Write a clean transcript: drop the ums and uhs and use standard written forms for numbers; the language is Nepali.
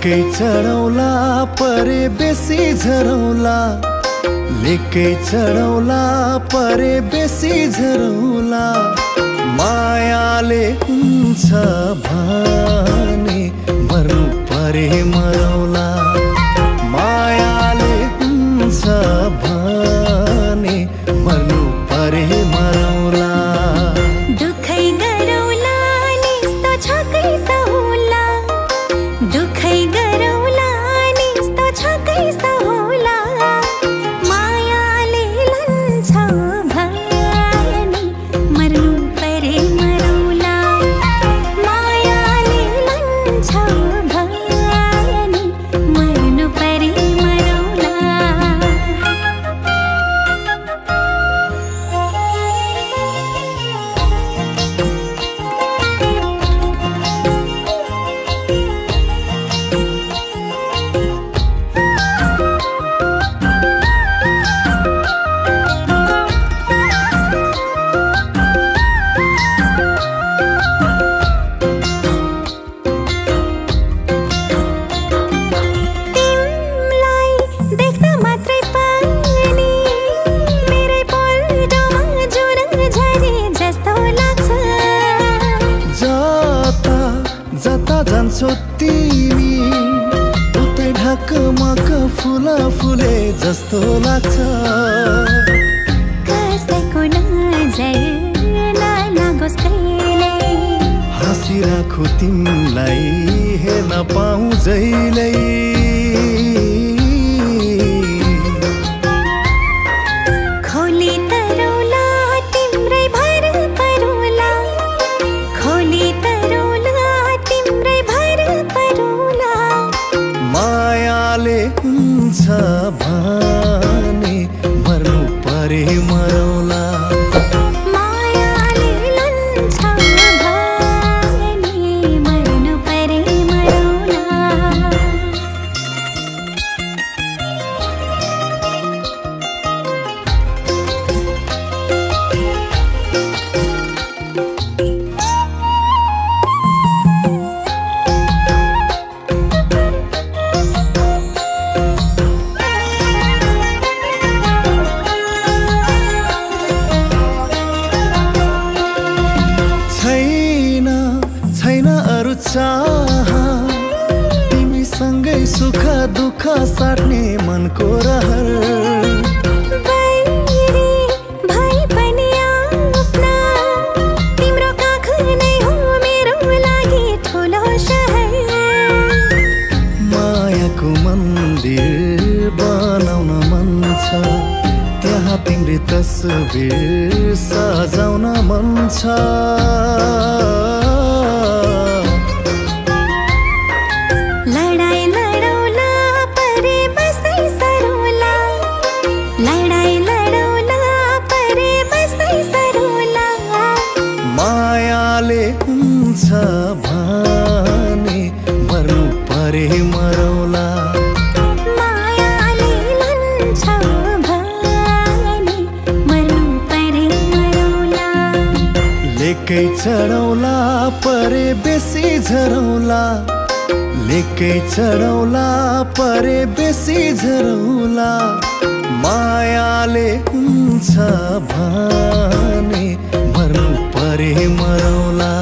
लेकै चढौला परे बेसी झरौला, लेकै चढौला परे बेसी झरौला। मायाले हुन्छ भने मर्नु परे मरौला, मायाले हुन्छ भने मर्नु परे मरौला। दुखै गरौला निस्तो छकै सहुला, दुखै गरौला निस्तो छकै सहुला। मायाले लन्छ भने मर्नु परे मरौला, मायाले लन्छ भने मर्नु परे मरौला। जता जान्छौ तिमी उतै ढकमक फुल फुले जस्तो लाग्छ। कसैको नजर नलागोस् कहिल्यै, हाँसिराखु तिमीलाई हेर्न पाऊँ जहिल्यै। खोली तरौला तिम्रै भर परोला, खोली तरौला तिम्रै भर परोला। मायाले हुन्छ भने मर्नु परे मरौला, मायाले लन्छ भने मर्नु परे मरौला। छैन अरू चाह तिमीसँगै सुख दुःख साट्ने मनको रहर। बैरी भए पनि आफ्ना तिम्रो काख नै हो मेरो लागि ठुलो सहर। मायाको मन्दिर बनाउन मन छ, त्यहाँ तिम्रो तस्बिर सजाउन मन छ। लडाई लडौला परे बस्दै सरोला, लडाई लडौला परे बस्दै सरोला। मायाले हुन्छ भने मर्नु परे मरौला, मायाले लन्छ भने मर्नु परे मरौला। लेकै चढौला परे बेसी झरौला, लेकै चढौला परे बेसी झरौला। मायाले हुन्छ भने मर्नु परे मरौला।